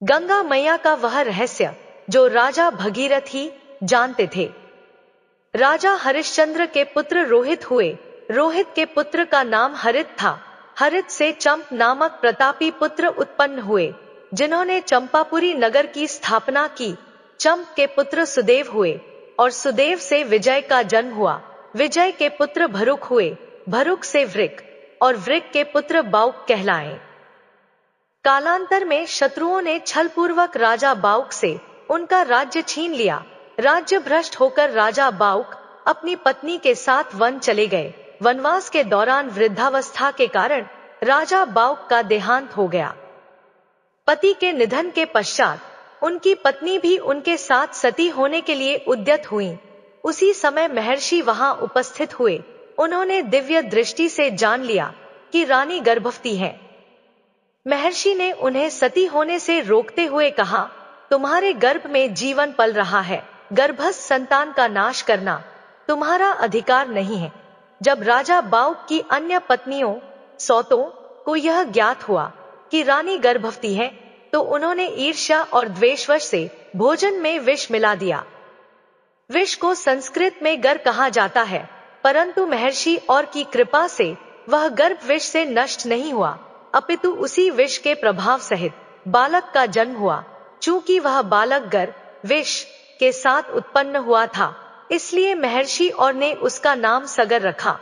गंगा मैया का वह रहस्य जो राजा भगीरथ ही जानते थे। राजा हरिश्चंद्र के पुत्र रोहित हुए। रोहित के पुत्र का नाम हरित था। हरित से चंप नामक प्रतापी पुत्र उत्पन्न हुए, जिन्होंने चंपापुरी नगर की स्थापना की। चंप के पुत्र सुदेव हुए और सुदेव से विजय का जन्म हुआ। विजय के पुत्र भरुक हुए, भरुक से वृक और वृक के पुत्र बाउक कहलाए। कालांतर में शत्रुओं ने छलपूर्वक राजा बाउक से उनका राज्य छीन लिया। राज्य भ्रष्ट होकर राजा बाउक अपनी पत्नी के साथ वन चले गए। वनवास के दौरान वृद्धावस्था के कारण राजा बाउक का देहांत हो गया। पति के निधन के पश्चात उनकी पत्नी भी उनके साथ सती होने के लिए उद्यत हुई। उसी समय महर्षि वहां उपस्थित हुए। उन्होंने दिव्य दृष्टि से जान लिया कि रानी गर्भवती है। महर्षि ने उन्हें सती होने से रोकते हुए कहा, तुम्हारे गर्भ में जीवन पल रहा है, गर्भस्थ संतान का नाश करना तुम्हारा अधिकार नहीं है। जब राजा बाउक की अन्य पत्नियों सौतों को यह ज्ञात हुआ कि रानी गर्भवती है, तो उन्होंने ईर्ष्या और द्वेषवश से भोजन में विष मिला दिया। विष को संस्कृत में गर कहा जाता है, परंतु महर्षि और की कृपा से वह गर्भ विष से नष्ट नहीं हुआ, अपितु उसी विष के प्रभाव सहित बालक का जन्म हुआ। चूंकि वह बालक गर विष के साथ उत्पन्न हुआ था, इसलिए महर्षि और ने उसका नाम सगर रखा।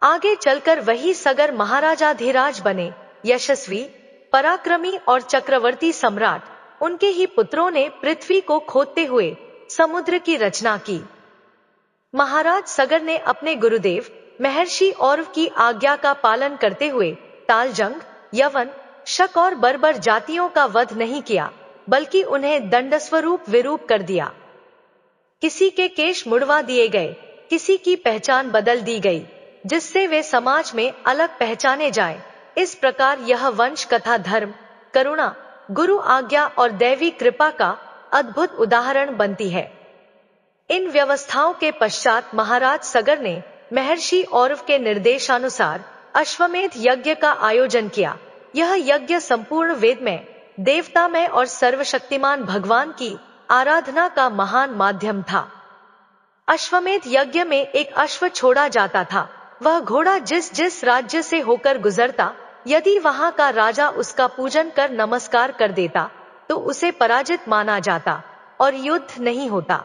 आगे चलकर वही सगर महाराजाधिराज बने, यशस्वी, पराक्रमी और चक्रवर्ती सम्राट। उनके ही पुत्रों ने पृथ्वी को खोदते हुए समुद्र की रचना की। महाराज सगर ने अपने गुरुदेव महर्षि औरव की आज्ञा का पालन करते हुए तालजंग, यवन, शक और बर्बर जातियों का वध नहीं किया, बल्कि उन्हें दंडस्वरूप विरूप कर दिया। किसी के केश मुड़वा दिए गए, किसी की पहचान बदल दी गई, जिससे वे समाज में अलग पहचाने जाए। इस प्रकार यह वंश कथा धर्म, करुणा, गुरु आज्ञा और दैवी कृपा का अद्भुत उदाहरण बनती है। इन व्यवस्थाओं के पश्चात महाराज सगर ने महर्षि औरव के निर्देशानुसार अश्वमेध यज्ञ का आयोजन किया। यह यज्ञ संपूर्ण वेदमय, देवतामय और सर्वशक्तिमान भगवान की आराधना का महान माध्यम था। अश्वमेध यज्ञ में एक अश्व छोड़ा जाता था। वह घोड़ा जिस जिस राज्य से होकर गुजरता, यदि वहां का राजा उसका पूजन कर नमस्कार कर देता, तो उसे पराजित माना जाता और युद्ध नहीं होता।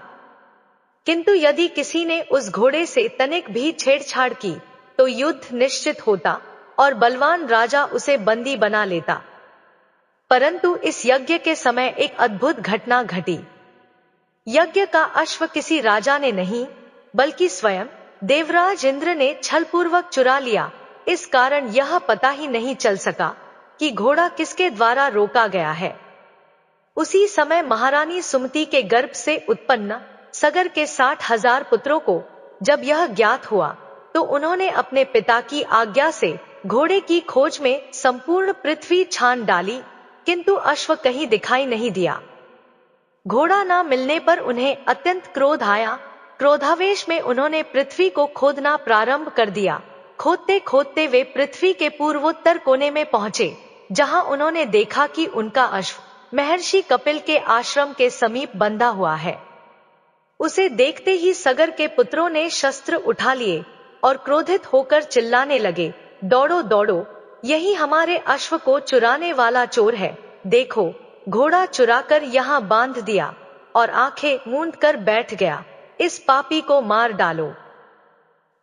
किंतु यदि किसी ने उस घोड़े से तनिक भी छेड़छाड़ की, तो युद्ध निश्चित होता और बलवान राजा उसे बंदी बना लेता। परंतु इस यज्ञ के समय एक अद्भुत घटना घटी। यज्ञ का अश्व किसी राजा ने नहीं, बल्कि स्वयं देवराज इंद्र ने छलपूर्वक चुरा लिया। इस कारण यह पता ही नहीं चल सका कि घोड़ा किसके द्वारा रोका गया है। उसी समय महारानी सुमति के गर्भ से उत्पन्न सगर के 60,000 पुत्रों को जब यह ज्ञात हुआ, तो उन्होंने अपने पिता की आज्ञा से घोड़े की खोज में संपूर्ण पृथ्वी छान डाली, किंतु अश्व कहीं दिखाई नहीं दिया। घोड़ा न मिलने पर उन्हें अत्यंत क्रोध आया। क्रोधावेश में उन्होंने पृथ्वी को खोदना प्रारंभ कर दिया। खोदते खोदते वे पृथ्वी के पूर्वोत्तर कोने में पहुंचे, जहां उन्होंने देखा कि उनका अश्व महर्षि कपिल के आश्रम के समीप बंधा हुआ है। उसे देखते ही सगर के पुत्रों ने शस्त्र उठा लिए और क्रोधित होकर चिल्लाने लगे, दौड़ो दौड़ो, यही हमारे अश्व को चुराने वाला चोर है। देखो, घोड़ा चुराकर यहाँ बांध दिया और आंखें मूंद कर बैठ गया। इस पापी को मार डालो।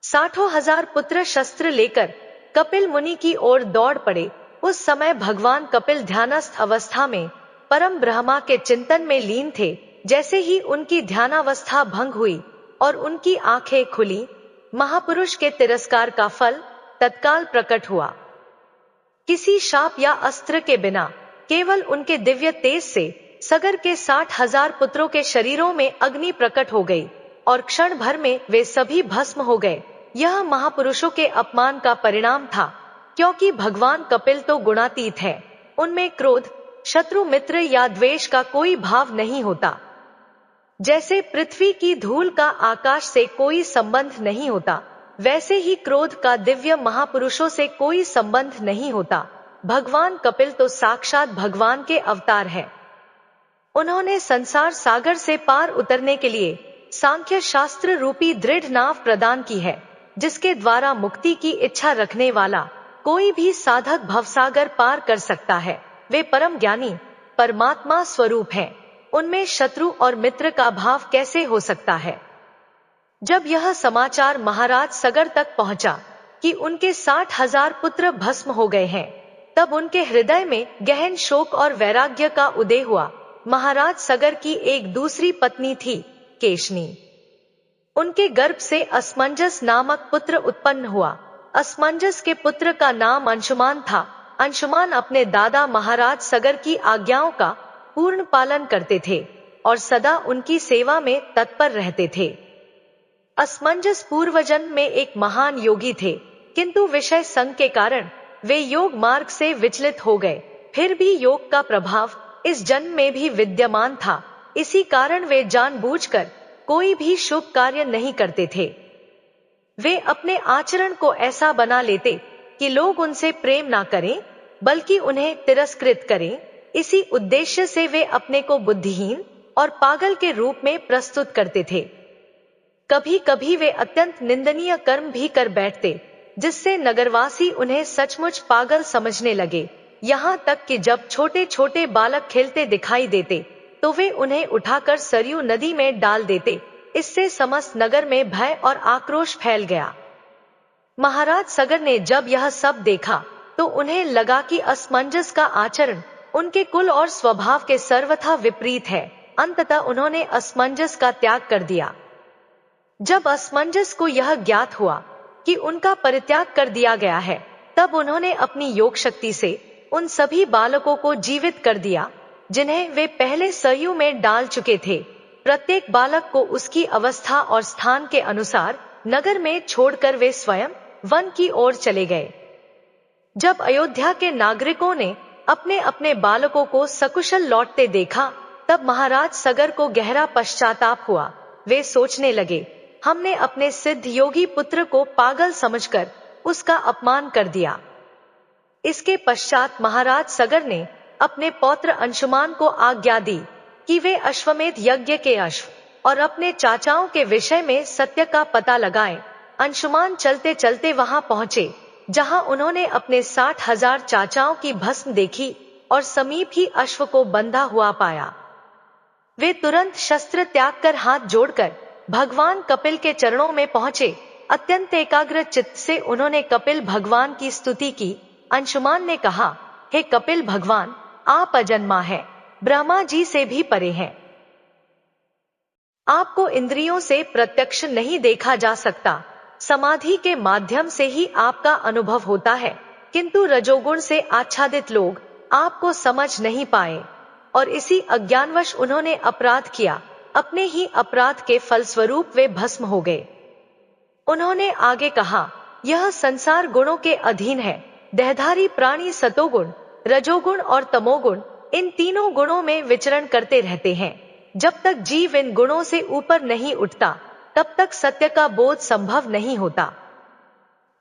60,000 पुत्र शस्त्र लेकर कपिल मुनि की ओर दौड़ पड़े। उस समय भगवान कपिल ध्यानस्थ अवस्था में परम ब्रह्मा के चिंतन में लीन थे। जैसे ही उनकी ध्यानावस्था भंग हुई और उनकी आंखें खुली, महापुरुष के तिरस्कार का फल तत्काल प्रकट हुआ। किसी शाप या अस्त्र के बिना केवल उनके दिव्य तेज से सगर के 60,000 पुत्रों के शरीरों में अग्नि प्रकट हो गई और क्षण भर में वे सभी भस्म हो गए। यह महापुरुषों के अपमान का परिणाम था, क्योंकि भगवान कपिल तो गुणातीत है। उनमें क्रोध, शत्रु मित्र या द्वेष का कोई भाव नहीं होता। जैसे पृथ्वी की धूल का आकाश से कोई संबंध नहीं होता, वैसे ही क्रोध का दिव्य महापुरुषों से कोई संबंध नहीं होता। भगवान कपिल तो साक्षात भगवान के अवतार हैं। उन्होंने संसार सागर से पार उतरने के लिए सांख्य शास्त्र रूपी दृढ़ नाव प्रदान की है, जिसके द्वारा मुक्ति की इच्छा रखने वाला कोई भी साधक भवसागर पार कर सकता है। वे परम ज्ञानी परमात्मा स्वरूप हैं। उनमें शत्रु और मित्र का भाव कैसे हो सकता है? जब यह समाचार महाराज सगर तक पहुंचा कि उनके 60,000 पुत्र भस्म हो गए हैं, तब उनके हृदय में गहन शोक और वैराग्य का उदय हुआ। महाराज सगर की एक दूसरी पत्नी थी, केशनी। उनके गर्भ से असमंजस नामक पुत्र उत्पन्न हुआ। असमंजस के पुत्र का नाम अंशुमान था। अंशुमान अपने दादा महाराज सगर की आज्ञाओं का पूर्ण पालन करते थे और सदा उनकी सेवा में तत्पर रहते थे। असमंजस पूर्वजन्म में एक महान योगी थे, किंतु विषय संग के कारण वे योग मार्ग से विचलित हो गए। फिर भी योग का प्रभाव इस जन्म में भी विद्यमान था। इसी कारण वे जानबूझकर कोई भी शुभ कार्य नहीं करते थे। वे अपने आचरण को ऐसा बना लेते कि लोग उनसे प्रेम ना करें, बल्कि उन्हें तिरस्कृत करें। इसी उद्देश्य से वे अपने को बुद्धिहीन और पागल के रूप में प्रस्तुत करते थे। कभी कभी वे अत्यंत निंदनीय कर्म भी कर बैठते, जिससे नगरवासी उन्हें सचमुच पागल समझने लगे। यहाँ तक कि जब छोटे छोटे बालक खेलते दिखाई देते तो वे उन्हें उठाकर सरयू नदी में डाल देते। इससे समस्त नगर में भय और आक्रोश फैल गया। महाराज सगर ने जब यह सब देखा तो उन्हें लगा कि असमंजस का आचरण उनके कुल और स्वभाव के सर्वथा विपरीत है। अंततः उन्होंने असमंजस का त्याग कर दिया। जब असमंजस को यह ज्ञात हुआ कि उनका परित्याग कर दिया गया है, तब उन्होंने अपनी योग शक्ति से उन सभी बालकों को जीवित कर दिया जिन्हें वे पहले सरयू में डाल चुके थे। प्रत्येक बालक को उसकी अवस्था और स्थान के अनुसार नगर में छोड़कर वे स्वयं वन की ओर चले गए। जब अयोध्या के नागरिकों ने अपने अपने बालकों को सकुशल लौटते देखा, तब महाराज सगर को गहरा पश्चाताप हुआ। वे सोचने लगे, हमने अपने सिद्ध योगी पुत्र को पागल समझकर उसका अपमान कर दिया। इसके पश्चात महाराज सगर ने अपने पौत्र अंशुमान को आज्ञा दी कि वे अश्वमेध यज्ञ के अश्व और अपने चाचाओं के विषय में सत्य का पता लगाएं। अंशुमान चलते चलते वहां पहुंचे जहां उन्होंने अपने 60,000 चाचाओं की भस्म देखी और समीप ही अश्व को बंधा हुआ पाया। वे तुरंत शस्त्र त्याग कर हाथ जोड़कर भगवान कपिल के चरणों में पहुंचे। अत्यंत एकाग्र चित्त से उन्होंने कपिल भगवान की स्तुति की। अंशुमान ने कहा, हे कपिल भगवान, आप अजन्मा हैं, ब्रह्मा जी से भी परे हैं। आपको इंद्रियों से प्रत्यक्ष नहीं देखा जा सकता। समाधि के माध्यम से ही आपका अनुभव होता है, किंतु रजोगुण से आच्छादित लोग आपको समझ नहीं पाए और इसी अज्ञानवश उन्होंने अपराध किया। अपने ही अपराध के फलस्वरूप वे भस्म हो गए। उन्होंने आगे कहा, यह संसार गुणों के अधीन है। देहधारी प्राणी सतोगुण, रजोगुण और तमोगुण, इन तीनों गुणों में विचरण करते रहते हैं। जब तक जीव इन गुणों से ऊपर नहीं उठता, तब तक सत्य का बोध संभव नहीं होता।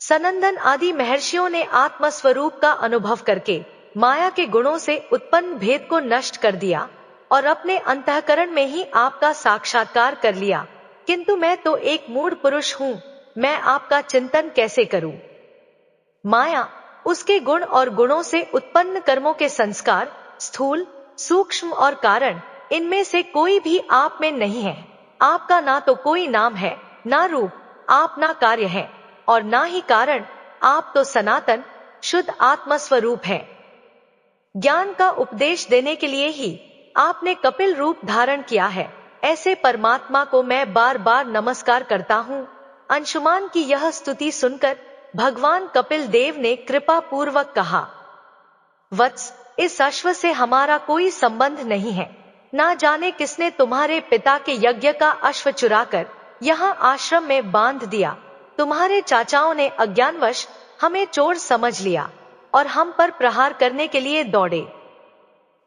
सनंदन आदि महर्षियों ने आत्मस्वरूप का अनुभव करके माया के गुणों से उत्पन्न भेद को नष्ट कर दिया और अपने अंतःकरण में ही आपका साक्षात्कार कर लिया। किंतु मैं तो एक मूढ़ पुरुष हूँ, मैं आपका चिंतन कैसे करूं? माया, उसके गुण और गुणों से उत्पन्न कर्मों के संस्कार, स्थूल, सूक्ष्म और कारण, इनमें से कोई भी आप में नहीं है। आपका ना तो कोई नाम है, ना रूप, आप ना कार्य है और ना ही कारण। आप तो सनातन शुद्ध आत्मस्वरूप है। ज्ञान का उपदेश देने के लिए ही आपने कपिल रूप धारण किया है। ऐसे परमात्मा को मैं बार बार नमस्कार करता हूँ। अंशुमान की यह स्तुति सुनकर भगवान कपिल देव ने कृपा पूर्वक कहा, वत्स, इस अश्व से हमारा कोई संबंध नहीं है। ना जाने किसने तुम्हारे पिता के यज्ञ का अश्व चुराकर यहाँ आश्रम में बांध दिया। तुम्हारे चाचाओं ने अज्ञानवश हमें चोर समझ लिया और हम पर प्रहार करने के लिए दौड़े।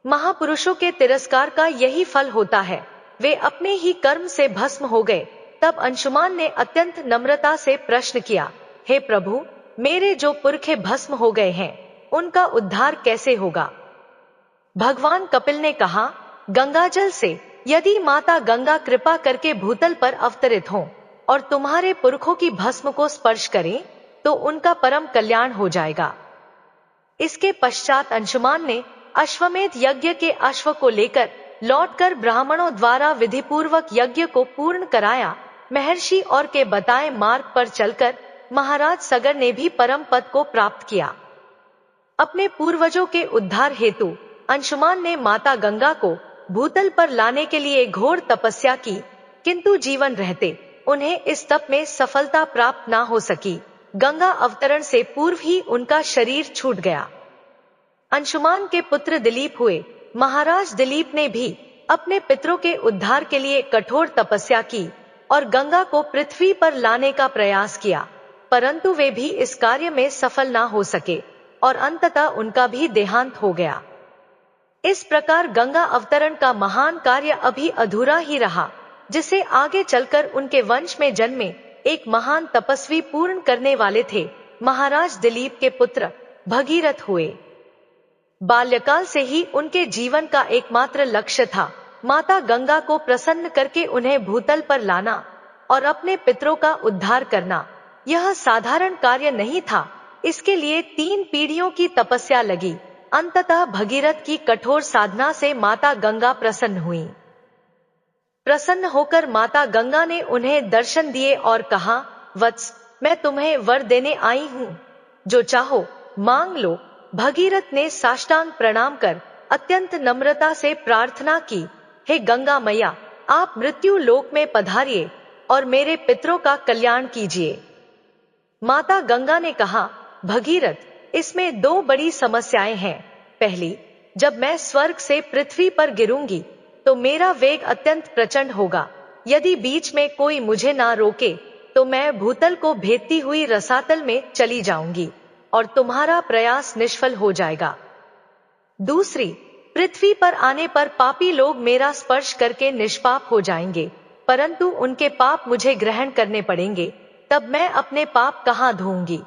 महापुरुषों के तिरस्कार का यही फल होता है। वे अपने ही कर्म से भस्म हो गए। तब अंशुमान ने अत्यंत नम्रता से प्रश्न किया, हे प्रभु, मेरे जो पुरखे भस्म हो गए हैं, उनका उद्धार कैसे होगा? भगवान कपिल ने कहा, गंगाजल से यदि माता गंगा कृपा करके भूतल पर अवतरित हों और तुम्हारे पुरखों की भस्म को स्पर्श करें तो उनका परम कल्याण हो जाएगा। इसके पश्चात अंशुमान ने अश्वमेध यज्ञ के अश्व को लेकर लौटकर ब्राह्मणों द्वारा विधिपूर्वक यज्ञ को पूर्ण कराया। महर्षि और के बताए मार्ग पर चलकर महाराज सगर ने भी परम पद को प्राप्त किया। अपने पूर्वजों के उद्धार हेतु अंशुमान ने माता गंगा को भूतल पर लाने के लिए घोर तपस्या की, किंतु जीवन रहते उन्हें इस तप में सफलता प्राप्त ना हो सकी। गंगा अवतरण से पूर्व ही उनका शरीर छूट गया। अंशुमान के पुत्र दिलीप हुए। महाराज दिलीप ने भी अपने पितरों के उद्धार के लिए कठोर तपस्या की और गंगा को पृथ्वी पर लाने का प्रयास किया, परंतु वे भी इस कार्य में सफल ना हो सके और अंततः उनका भी देहांत हो गया। इस प्रकार गंगा अवतरण का महान कार्य अभी अधूरा ही रहा, जिसे आगे चलकर उनके वंश में जन्मे एक महान तपस्वी पूर्ण करने वाले थे। महाराज दिलीप के पुत्र भगीरथ हुए। बाल्यकाल से ही उनके जीवन का एकमात्र लक्ष्य था माता गंगा को प्रसन्न करके उन्हें भूतल पर लाना और अपने पितरों का उद्धार करना। यह साधारण कार्य नहीं था, इसके लिए 3 पीढ़ियों की तपस्या लगी। अंततः भगीरथ की कठोर साधना से माता गंगा प्रसन्न हुई। प्रसन्न होकर माता गंगा ने उन्हें दर्शन दिए और कहा, वत्स, मैं तुम्हें वर देने आई हूँ, जो चाहो मांग लो। भगीरथ ने साष्टांग प्रणाम कर अत्यंत नम्रता से प्रार्थना की, हे गंगा मैया, आप मृत्यु लोक में पधारिए और मेरे पितरों का कल्याण कीजिए। माता गंगा ने कहा, भगीरथ, इसमें 2 बड़ी समस्याएं हैं। पहली, जब मैं स्वर्ग से पृथ्वी पर गिरूंगी तो मेरा वेग अत्यंत प्रचंड होगा। यदि बीच में कोई मुझे ना रोके तो मैं भूतल को भेदती हुई रसातल में चली जाऊंगी और तुम्हारा प्रयास निष्फल हो जाएगा। दूसरी, पृथ्वी पर आने पर पापी लोग मेरा स्पर्श करके निष्पाप हो जाएंगे, परंतु उनके पाप मुझे ग्रहण करने पड़ेंगे, तब मैं अपने पाप कहां धोऊंगी?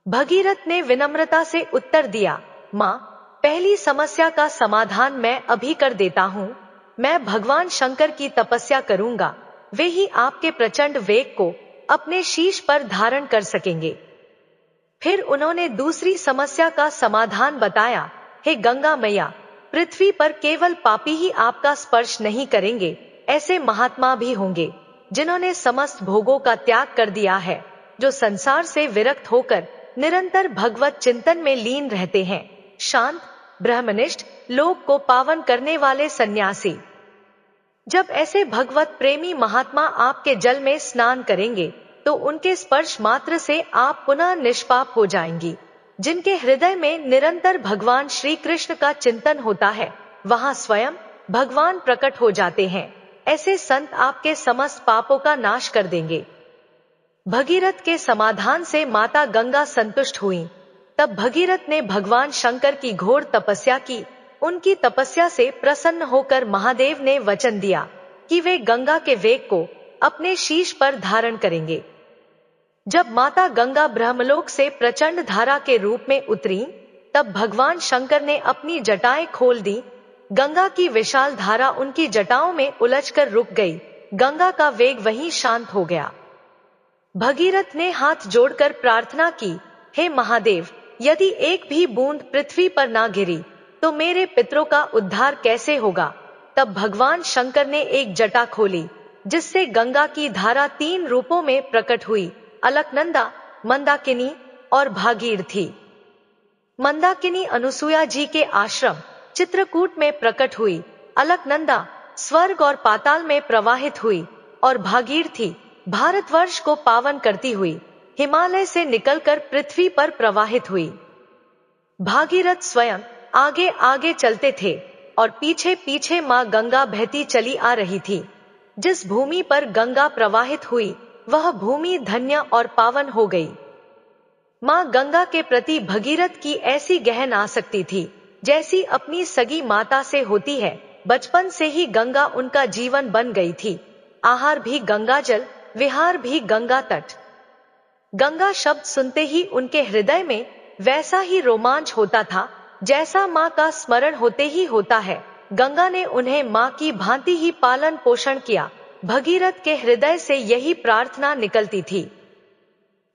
भगीरथ ने विनम्रता से उत्तर दिया, मां, पहली समस्या का समाधान मैं अभी कर देता हूं। मैं भगवान शंकर की तपस्या करूंगा, वे ही आपके प्रचंड वेग को अपने शीश पर धारण कर सकेंगे। फिर उन्होंने दूसरी समस्या का समाधान बताया, हे गंगा मैया, पृथ्वी पर केवल पापी ही आपका स्पर्श नहीं करेंगे, ऐसे महात्मा भी होंगे जिन्होंने समस्त भोगों का त्याग कर दिया है, जो संसार से विरक्त होकर निरंतर भगवत चिंतन में लीन रहते हैं। शांत, ब्रह्मनिष्ठ, लोक को पावन करने वाले सन्यासी। जब ऐसे भगवत प्रेमी महात्मा आपके जल में स्नान करेंगे तो उनके स्पर्श मात्र से आप पुनः निष्पाप हो जाएंगी। जिनके हृदय में निरंतर भगवान श्री कृष्ण का चिंतन होता है, वहां स्वयं भगवान प्रकट हो जाते हैं। ऐसे संत आपके समस्त पापों का नाश कर देंगे। भगीरथ के समाधान से माता गंगा संतुष्ट हुई। तब भगीरथ ने भगवान शंकर की घोर तपस्या की। उनकी तपस्या से प्रसन्न होकर महादेव ने वचन दिया कि वे गंगा के वेग को अपने शीश पर धारण करेंगे। जब माता गंगा ब्रह्मलोक से प्रचंड धारा के रूप में उतरी, तब भगवान शंकर ने अपनी जटाएं खोल दी। गंगा की विशाल धारा उनकी जटाओं में उलझकर रुक गई। गंगा का वेग वहीं शांत हो गया। भगीरथ ने हाथ जोड़कर प्रार्थना की, हे महादेव, यदि एक भी बूंद पृथ्वी पर ना गिरी तो मेरे पितरों का उद्धार कैसे होगा? तब भगवान शंकर ने एक जटा खोली, जिससे गंगा की धारा 3 रूपों में प्रकट हुई, अलकनंदा, मंदाकिनी और भागीरथी। मंदाकिनी अनुसुया जी के आश्रम चित्रकूट में प्रकट हुई, अलकनंदा स्वर्ग और पाताल में प्रवाहित हुई और भागीरथी भारतवर्ष को पावन करती हुई हिमालय से निकलकर पृथ्वी पर प्रवाहित हुई। भागीरथ स्वयं आगे आगे चलते थे और पीछे पीछे मां गंगा बहती चली आ रही थी। जिस भूमि पर गंगा प्रवाहित हुई वह भूमि धन्य और पावन हो गई। मां गंगा के प्रति भगीरथ की ऐसी गहन आसक्ति थी जैसी अपनी सगी माता से होती है। बचपन से ही गंगा उनका जीवन बन गई थी। आहार भी गंगा जल, विहार भी गंगा तट। गंगा शब्द सुनते ही उनके हृदय में वैसा ही रोमांच होता था जैसा माँ का स्मरण होते ही होता है। गंगा ने उन्हें माँ की भांति ही पालन पोषण किया। भगीरथ के हृदय से यही प्रार्थना निकलती थी,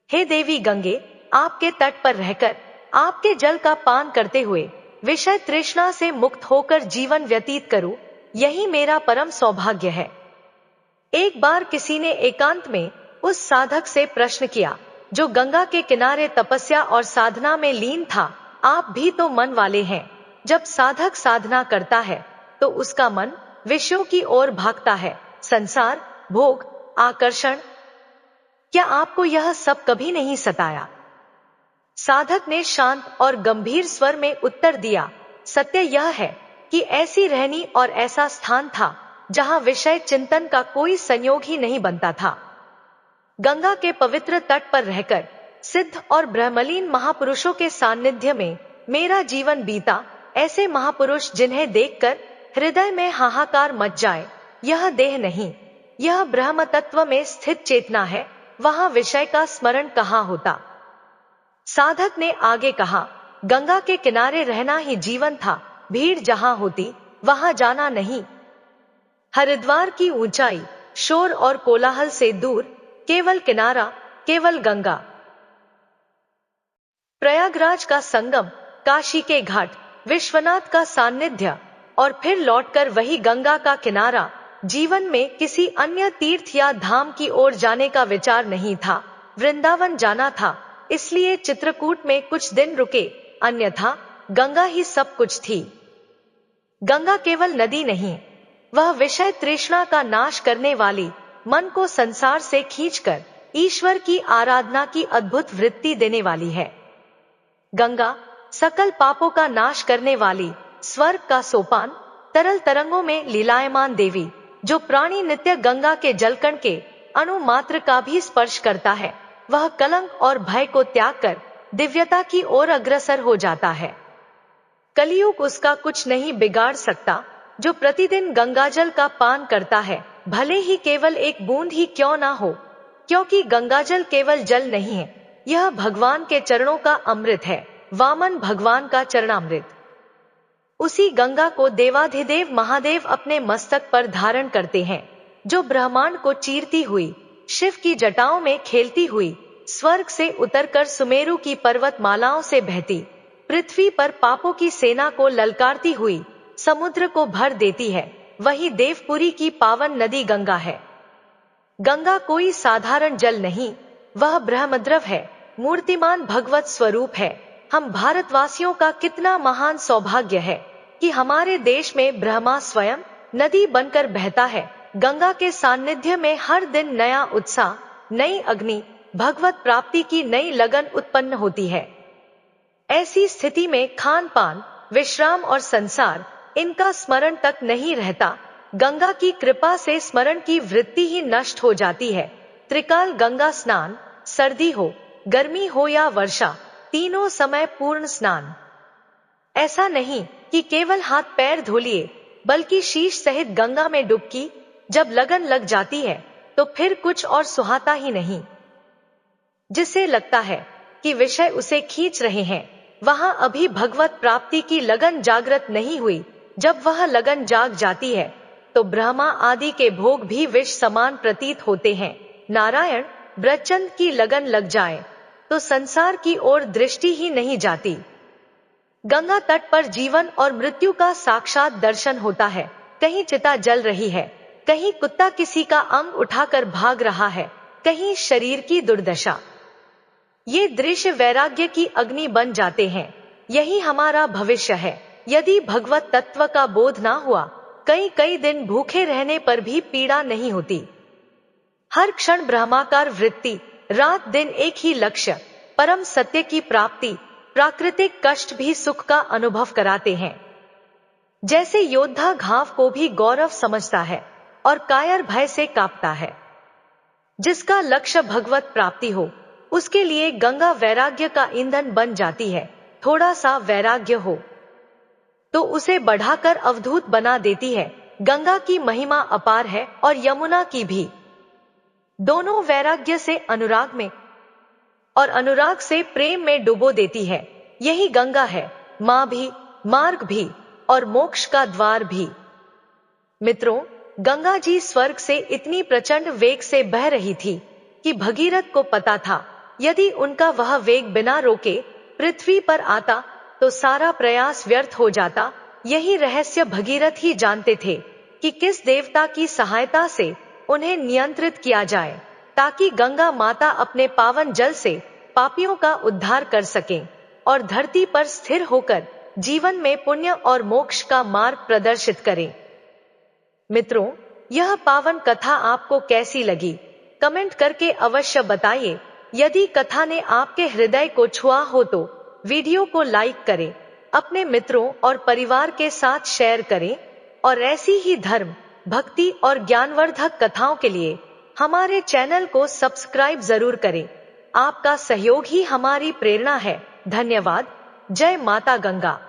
हे देवी गंगे, आपके तट पर रहकर आपके जल का पान करते हुए विषय तृष्णा से मुक्त होकर जीवन व्यतीत करूं, यही मेरा परम सौभाग्य है। एक बार किसी ने एकांत में उस साधक से प्रश्न किया जो गंगा के किनारे तपस्या और साधना में लीन था, आप भी तो मन वाले हैं। जब साधक साधना करता है तो उसका मन विषयों की ओर भागता है, संसार, भोग, आकर्षण। क्या आपको यह सब कभी नहीं सताया? साधक ने शांत और गंभीर स्वर में उत्तर दिया, सत्य यह है कि ऐसी रहनी और ऐसा स्थान था जहां विषय चिंतन का कोई संयोग ही नहीं बनता था। गंगा के पवित्र तट पर रहकर सिद्ध और ब्रह्मलीन महापुरुषों के सानिध्य में मेरा जीवन बीता। ऐसे महापुरुष जिन्हें देखकर हृदय में हाहाकार मच जाए। यह देह नहीं, यह ब्रह्म तत्व में स्थित चेतना है, वहां विषय का स्मरण कहाँ होता। साधक ने आगे कहा, गंगा के किनारे रहना ही जीवन था, भीड़ जहां होती वहां जाना नहीं। हरिद्वार की ऊंचाई, शोर और कोलाहल से दूर, केवल किनारा, केवल गंगा। प्रयागराज का संगम, काशी के घाट, विश्वनाथ का सानिध्य और फिर लौटकर वही गंगा का किनारा। जीवन में किसी अन्य तीर्थ या धाम की ओर जाने का विचार नहीं था। वृंदावन जाना था, इसलिए चित्रकूट में कुछ दिन रुके, अन्यथा गंगा ही सब कुछ थी। गंगा केवल नदी नहीं, वह विषय तृष्णा का नाश करने वाली, मन को संसार से खींचकर ईश्वर की आराधना की अद्भुत वृत्ति देने वाली है। गंगा सकल पापों का नाश करने वाली, स्वर्ग का सोपान, तरल तरंगों में लीलायमान देवी। जो प्राणी नित्य गंगा के जलकण के अणु मात्र का भी स्पर्श करता है, वह कलंक और भय को त्याग कर दिव्यता की ओर अग्रसर हो जाता है। कलियुग उसका कुछ नहीं बिगाड़ सकता। जो प्रतिदिन गंगाजल का पान करता है, भले ही केवल एक बूंद ही क्यों ना हो, क्योंकि गंगाजल केवल जल नहीं है, यह भगवान के चरणों का अमृत है, वामन भगवान का चरणामृत। उसी गंगा को देवाधिदेव महादेव अपने मस्तक पर धारण करते हैं, जो ब्रह्मांड को चीरती हुई, शिव की जटाओं में खेलती हुई, स्वर्ग से उतरकर सुमेरु की पर्वतमालाओं से बहती, पृथ्वी पर पापों की सेना को ललकारती हुई समुद्र को भर देती है, वही देवपुरी की पावन नदी गंगा है। गंगा कोई साधारण जल नहीं, वह ब्रह्मद्रव है, मूर्तिमान भगवत स्वरूप है। हम भारतवासियों का कितना महान सौभाग्य है कि हमारे देश में ब्रह्मा स्वयं नदी बनकर बहता है। गंगा के सानिध्य में हर दिन नया उत्साह, नई अग्नि, भगवत प्राप्ति की नई लगन उत्पन्न होती है। ऐसी स्थिति में खान पान, विश्राम और संसार, इनका स्मरण तक नहीं रहता। गंगा की कृपा से स्मरण की वृत्ति ही नष्ट हो जाती है। त्रिकाल गंगा स्नान, सर्दी हो, गर्मी हो या वर्षा, तीनों समय पूर्ण स्नान। ऐसा नहीं कि केवल हाथ पैर धो लिए, बल्कि शीश सहित गंगा में डुबकी जब लगन लग जाती है तो फिर कुछ और सुहाता ही नहीं। जिसे लगता है कि विषय उसे खींच रहे हैं, वहां अभी भगवत प्राप्ति की लगन जागृत नहीं हुई। जब वह लगन जाग जाती है तो ब्रह्मा आदि के भोग भी विष समान प्रतीत होते हैं। नारायण ब्रजचंद की लगन लग जाए तो संसार की ओर दृष्टि ही नहीं जाती। गंगा तट पर जीवन और मृत्यु का साक्षात दर्शन होता है। कहीं चिता जल रही है, कहीं कुत्ता किसी का अंग उठाकर भाग रहा है, कहीं शरीर की दुर्दशा। ये दृश्य वैराग्य की अग्नि बन जाते हैं। यही हमारा भविष्य है। यदि भगवत तत्व का बोध ना हुआ, कई कई दिन भूखे रहने पर भी पीड़ा नहीं होती। हर क्षण ब्रह्माकार वृत्ति, रात दिन एक ही लक्ष्य, परम सत्य की प्राप्ति। प्राकृतिक कष्ट भी सुख का अनुभव कराते हैं। जैसे योद्धा घाव को भी गौरव समझता है और कायर भय से कांपता है। जिसका लक्ष्य भगवत प्राप्ति हो, उसके लिए गंगा वैराग्य का ईंधन बन जाती है। थोड़ा सा वैराग्य हो तो उसे बढ़ाकर अवधूत बना देती है। गंगा की महिमा अपार है और यमुना की भी। दोनों वैराग्य से अनुराग में और अनुराग से प्रेम में डुबो देती है। यही गंगा है, माँ भी, मार्ग भी और मोक्ष का द्वार भी। मित्रों, गंगा जी स्वर्ग से इतनी प्रचंड वेग से बह रही थी कि भगीरथ को पता था, यदि उनका वह वेग बिना रोके पृथ्वी पर आता तो सारा प्रयास व्यर्थ हो जाता। यही रहस्य भगीरथ ही जानते थे कि किस देवता की सहायता से उन्हें नियंत्रित किया जाए, ताकि गंगा माता अपने पावन जल से पापियों का उद्धार कर सकें और धरती पर स्थिर होकर जीवन में पुण्य और मोक्ष का मार्ग प्रदर्शित करें। मित्रों, यह पावन कथा आपको कैसी लगी? कमेंट करके अवश्य बताइए। यदि कथा ने आपके हृदय को छुआ हो तो वीडियो को लाइक करें, अपने मित्रों और परिवार के साथ शेयर करें और ऐसी ही धर्म, भक्ति और ज्ञानवर्धक कथाओं के लिए हमारे चैनल को सब्सक्राइब जरूर करें। आपका सहयोग ही हमारी प्रेरणा है। धन्यवाद। जय माता गंगा।